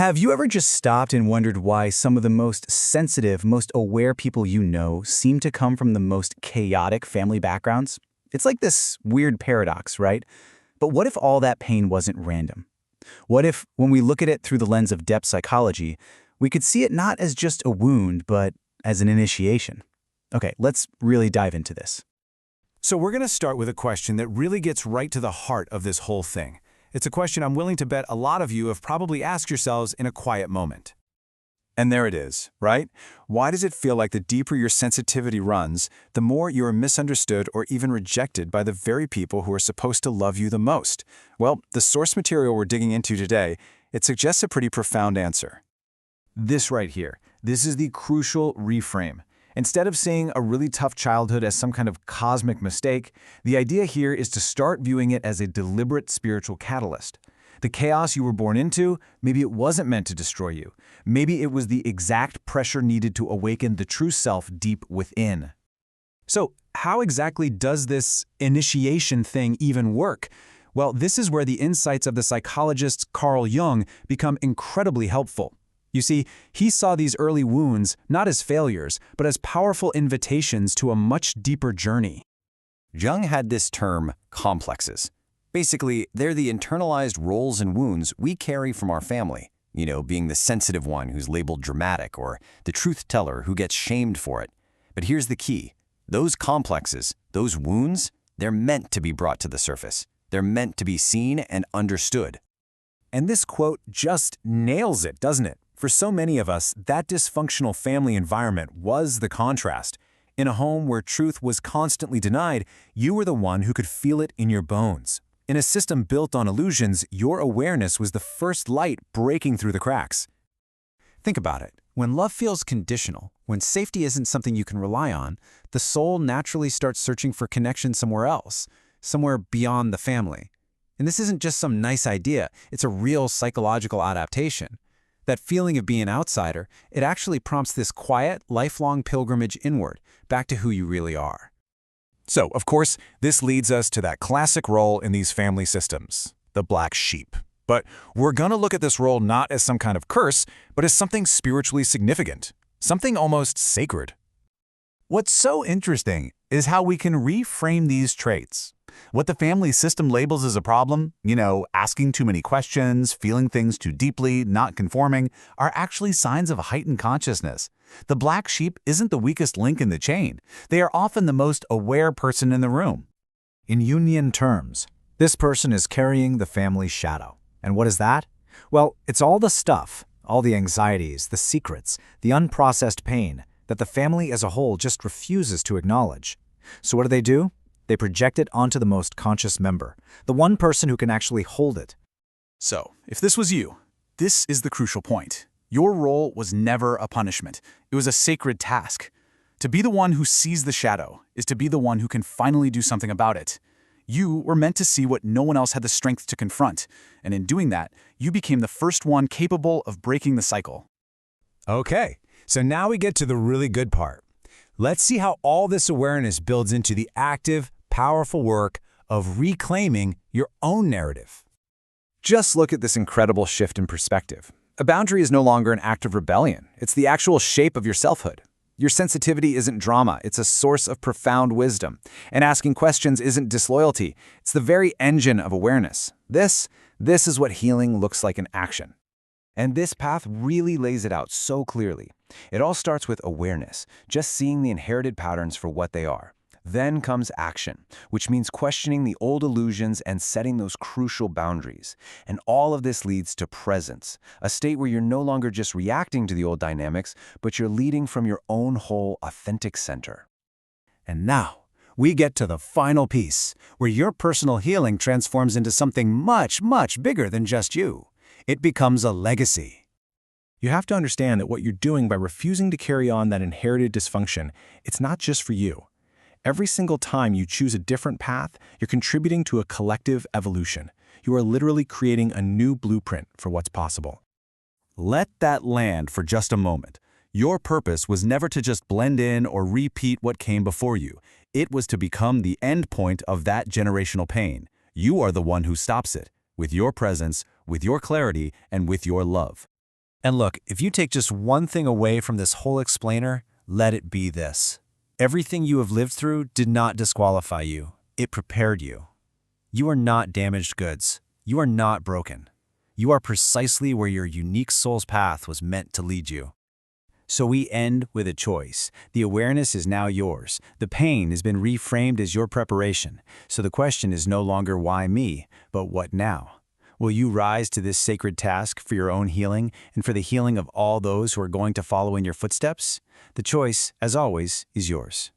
Have you ever just stopped and wondered why some of the most sensitive, most aware people you know seem to come from the most chaotic family backgrounds? It's like this weird paradox, right? But what if all that pain wasn't random? What if, when we look at it through the lens of depth psychology, we could see it not as just a wound, but as an initiation? Okay, let's really dive into this. So we're going to start with a question that really gets right to the heart of this whole thing. It's a question I'm willing to bet a lot of you have probably asked yourselves in a quiet moment. And there it is, right? Why does it feel like the deeper your sensitivity runs, the more you are misunderstood or even rejected by the very people who are supposed to love you the most? Well, the source material we're digging into today, it suggests a pretty profound answer. This right here, this is the crucial reframe. Instead of seeing a really tough childhood as some kind of cosmic mistake, the idea here is to start viewing it as a deliberate spiritual catalyst. The chaos you were born into, maybe it wasn't meant to destroy you. Maybe it was the exact pressure needed to awaken the true self deep within. So, how exactly does this initiation thing even work? Well, this is where the insights of the psychologist Carl Jung become incredibly helpful. You see, he saw these early wounds not as failures, but as powerful invitations to a much deeper journey. Jung had this term, complexes. Basically, they're the internalized roles and wounds we carry from our family. You know, being the sensitive one who's labeled dramatic or the truth teller who gets shamed for it. But here's the key. Those complexes, those wounds, they're meant to be brought to the surface. They're meant to be seen and understood. And this quote just nails it, doesn't it? For so many of us, that dysfunctional family environment was the contrast. In a home where truth was constantly denied, you were the one who could feel it in your bones. In a system built on illusions, your awareness was the first light breaking through the cracks. Think about it. When love feels conditional, when safety isn't something you can rely on, the soul naturally starts searching for connection somewhere else, somewhere beyond the family. And this isn't just some nice idea, it's a real psychological adaptation. That feeling of being an outsider, it actually prompts this quiet, lifelong pilgrimage inward, back to who you really are. So, of course, this leads us to that classic role in these family systems, the black sheep. But we're going to look at this role not as some kind of curse, but as something spiritually significant, something almost sacred. What's so interesting is how we can reframe these traits. What the family system labels as a problem, asking too many questions, feeling things too deeply, not conforming, are actually signs of a heightened consciousness. The black sheep isn't the weakest link in the chain. They are often the most aware person in the room. In Jungian terms, this person is carrying the family shadow. And what is that? Well, it's all the stuff, all the anxieties, the secrets, the unprocessed pain that the family as a whole just refuses to acknowledge. So what do? They project it onto the most conscious member, the one person who can actually hold it. So, if this was you, this is the crucial point. Your role was never a punishment. It was a sacred task. To be the one who sees the shadow is to be the one who can finally do something about it. You were meant to see what no one else had the strength to confront, and in doing that, you became the first one capable of breaking the cycle. Okay, so now we get to the really good part. Let's see how all this awareness builds into the active, powerful work of reclaiming your own narrative. Just look at this incredible shift in perspective. A boundary is no longer an act of rebellion. It's the actual shape of your selfhood. Your sensitivity isn't drama. It's a source of profound wisdom. And asking questions isn't disloyalty. It's the very engine of awareness. This is what healing looks like in action. And this path really lays it out so clearly. It all starts with awareness, just seeing the inherited patterns for what they are. Then comes action, which means questioning the old illusions and setting those crucial boundaries. And all of this leads to presence, a state where you're no longer just reacting to the old dynamics, but you're leading from your own whole, authentic center. And now, we get to the final piece, where your personal healing transforms into something much, much bigger than just you. It becomes a legacy. You have to understand that what you're doing by refusing to carry on that inherited dysfunction, it's not just for you. Every single time you choose a different path, you're contributing to a collective evolution. You are literally creating a new blueprint for what's possible. Let that land for just a moment. Your purpose was never to just blend in or repeat what came before you. It was to become the end point of that generational pain. You are the one who stops it, with your presence, with your clarity, and with your love. And look, if you take just one thing away from this whole explainer, let it be this. Everything you have lived through did not disqualify you. It prepared you. You are not damaged goods. You are not broken. You are precisely where your unique soul's path was meant to lead you. So we end with a choice. The awareness is now yours. The pain has been reframed as your preparation. So the question is no longer why me, but what now? Will you rise to this sacred task for your own healing and for the healing of all those who are going to follow in your footsteps? The choice, as always, is yours.